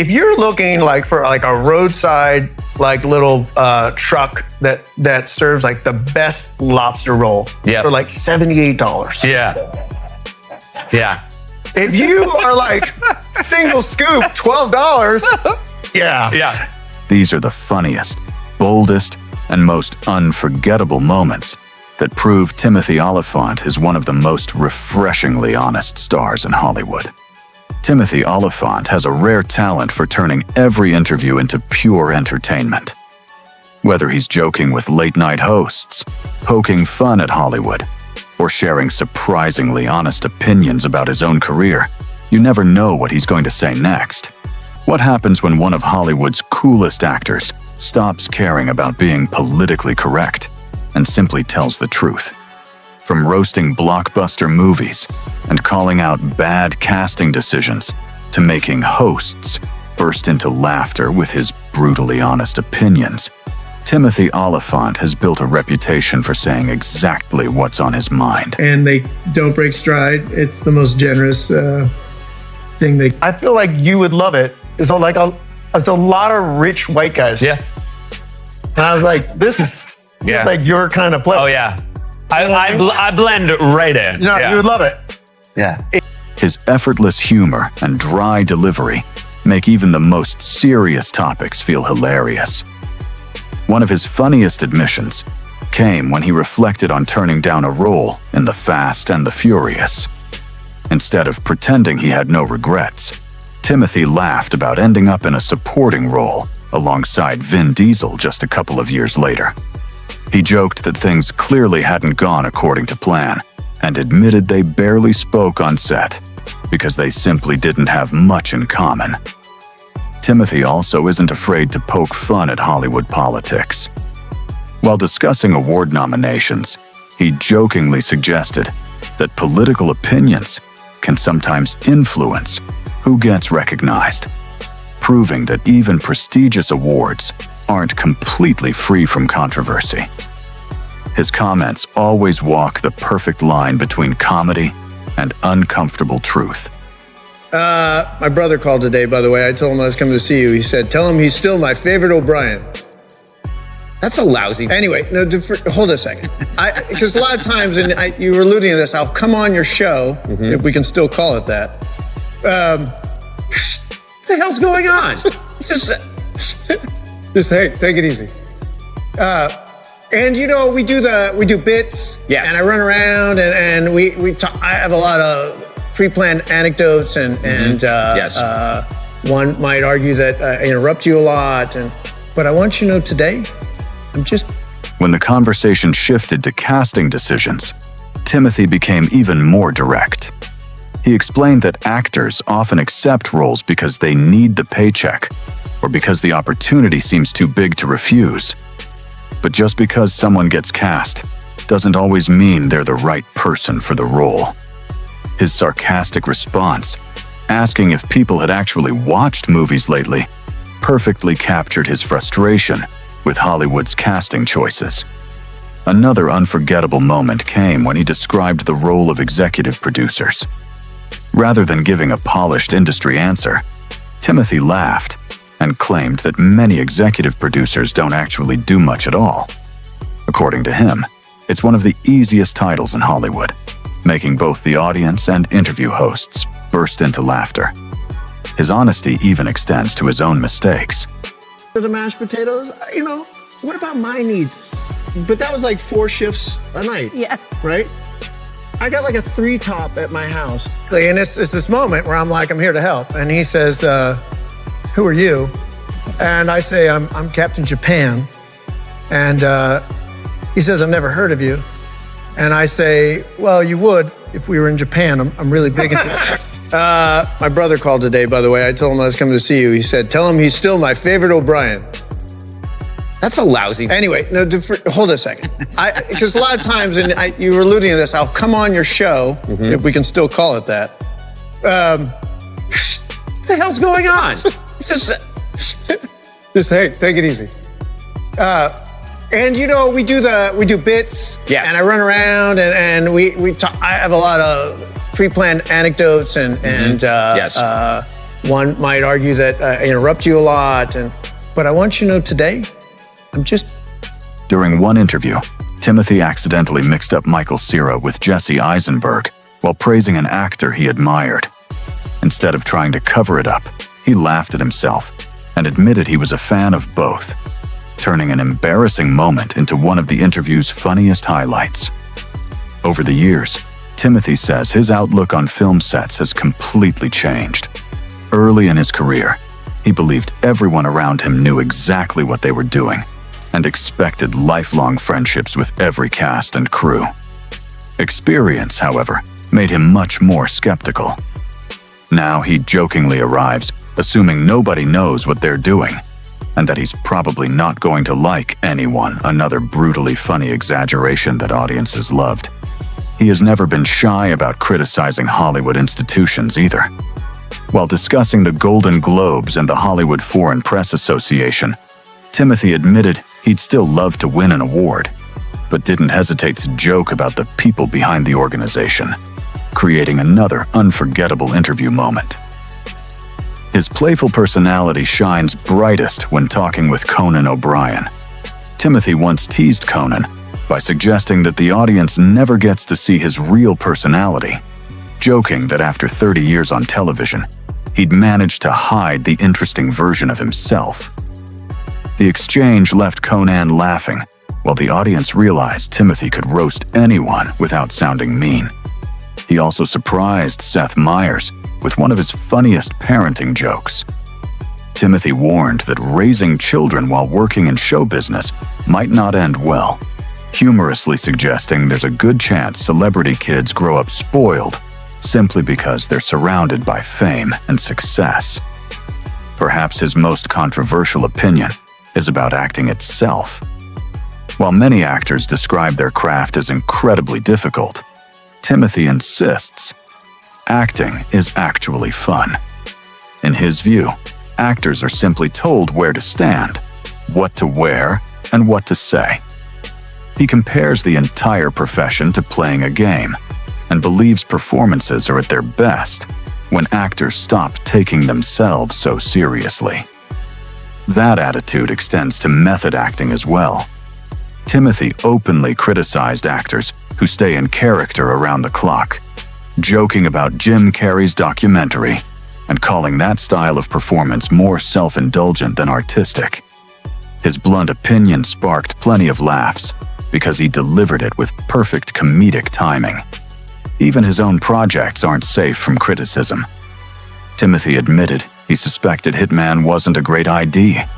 If you're looking like for like a roadside like little truck that serves like the best lobster roll for like $78. Yeah. If you are like single scoop, $12. Yeah. These are the funniest, boldest, and most unforgettable moments that prove Timothy Olyphant is one of the most refreshingly honest stars in Hollywood. Timothy Olyphant has a rare talent for turning every interview into pure entertainment. Whether he's joking with late-night hosts, poking fun at Hollywood, or sharing surprisingly honest opinions about his own career, you never know what he's going to say next. What happens when one of Hollywood's coolest actors stops caring about being politically correct and simply tells the truth? From roasting blockbuster movies and calling out bad casting decisions to making hosts burst into laughter with his brutally honest opinions, Timothy Olyphant has built a reputation for saying exactly what's on his mind. And they don't break stride. It's the most generous thing I feel like you would love it. It's like it's a lot of rich white guys. Yeah. And I was like, this is like your kind of place. Oh, yeah. I blend right in. You would love it. Yeah. His effortless humor and dry delivery make even the most serious topics feel hilarious. One of his funniest admissions came when he reflected on turning down a role in The Fast and the Furious. Instead of pretending he had no regrets, Timothy laughed about ending up in a supporting role alongside Vin Diesel just a couple of years later. He joked that things clearly hadn't gone according to plan and admitted they barely spoke on set because they simply didn't have much in common. Timothy also isn't afraid to poke fun at Hollywood politics. While discussing award nominations, he jokingly suggested that political opinions can sometimes influence who gets recognized, proving that even prestigious awards aren't completely free from controversy. His comments always walk the perfect line between comedy and uncomfortable truth. My brother called today, by the way. I told him I was coming to see you. He said, tell him he's still my favorite O'Brien. That's a lousy... Anyway, no, hold a second. Because a lot of times, and you were alluding to this, I'll come on your show, if we can still call it that. What the hell's going on? Just, hey, take it easy. And you know, we do bits, and I run around, and we talk. I have a lot of pre-planned anecdotes, and one might argue that I interrupt you a lot, but I want you to know today, I'm just... When the conversation shifted to casting decisions, Timothy became even more direct. He explained that actors often accept roles because they need the paycheck or because the opportunity seems too big to refuse. But just because someone gets cast doesn't always mean they're the right person for the role. His sarcastic response, asking if people had actually watched movies lately, perfectly captured his frustration with Hollywood's casting choices. Another unforgettable moment came when he described the role of executive producers. Rather than giving a polished industry answer, Timothy laughed and claimed that many executive producers don't actually do much at all. According to him, it's one of the easiest titles in Hollywood, making both the audience and interview hosts burst into laughter. His honesty even extends to his own mistakes. The mashed potatoes, you know, what about my needs? But that was like 4 shifts a night, right? I got like a 3-top at my house. And it's this moment where I'm like, I'm here to help. And he says, who are you? And I say, I'm Captain Japan. And he says, I've never heard of you. And I say, well, you would if we were in Japan. I'm really big into it. My brother called today, by the way. I told him I was coming to see you. He said, tell him he's still my favorite O'Brien. That's a lousy... Anyway, no, hold a second. Because a lot of times, and you were alluding to this, I'll come on your show, if we can still call it that. What the hell's going on? Just, hey, take it easy. And you know, we do bits, and I run around, and we talk. I have a lot of pre-planned anecdotes, and One might argue that I interrupt you a lot, but I want you to know today, I'm just... During one interview, Timothy accidentally mixed up Michael Cera with Jesse Eisenberg while praising an actor he admired. Instead of trying to cover it up, he laughed at himself and admitted he was a fan of both, turning an embarrassing moment into one of the interview's funniest highlights. Over the years, Timothy says his outlook on film sets has completely changed. Early in his career, he believed everyone around him knew exactly what they were doing and expected lifelong friendships with every cast and crew. Experience, however, made him much more skeptical. Now he jokingly arrives, assuming nobody knows what they're doing, and that he's probably not going to like anyone, another brutally funny exaggeration that audiences loved. He has never been shy about criticizing Hollywood institutions either. While discussing the Golden Globes and the Hollywood Foreign Press Association, Timothy admitted he'd still love to win an award, but didn't hesitate to joke about the people behind the organization, creating another unforgettable interview moment. His playful personality shines brightest when talking with Conan O'Brien. Timothy once teased Conan by suggesting that the audience never gets to see his real personality, joking that after 30 years on television, he'd managed to hide the interesting version of himself. The exchange left Conan laughing, while the audience realized Timothy could roast anyone without sounding mean. He also surprised Seth Meyers with one of his funniest parenting jokes. Timothy warned that raising children while working in show business might not end well, humorously suggesting there's a good chance celebrity kids grow up spoiled simply because they're surrounded by fame and success. Perhaps his most controversial opinion is about acting itself. While many actors describe their craft as incredibly difficult, Timothy insists acting is actually fun. In his view, actors are simply told where to stand, what to wear, and what to say. He compares the entire profession to playing a game and believes performances are at their best when actors stop taking themselves so seriously. That attitude extends to method acting as well. Timothy openly criticized actors who stay in character around the clock, joking about Jim Carrey's documentary and calling that style of performance more self-indulgent than artistic. His blunt opinion sparked plenty of laughs because he delivered it with perfect comedic timing. Even his own projects aren't safe from criticism. Timothy admitted he suspected Hitman wasn't a great idea,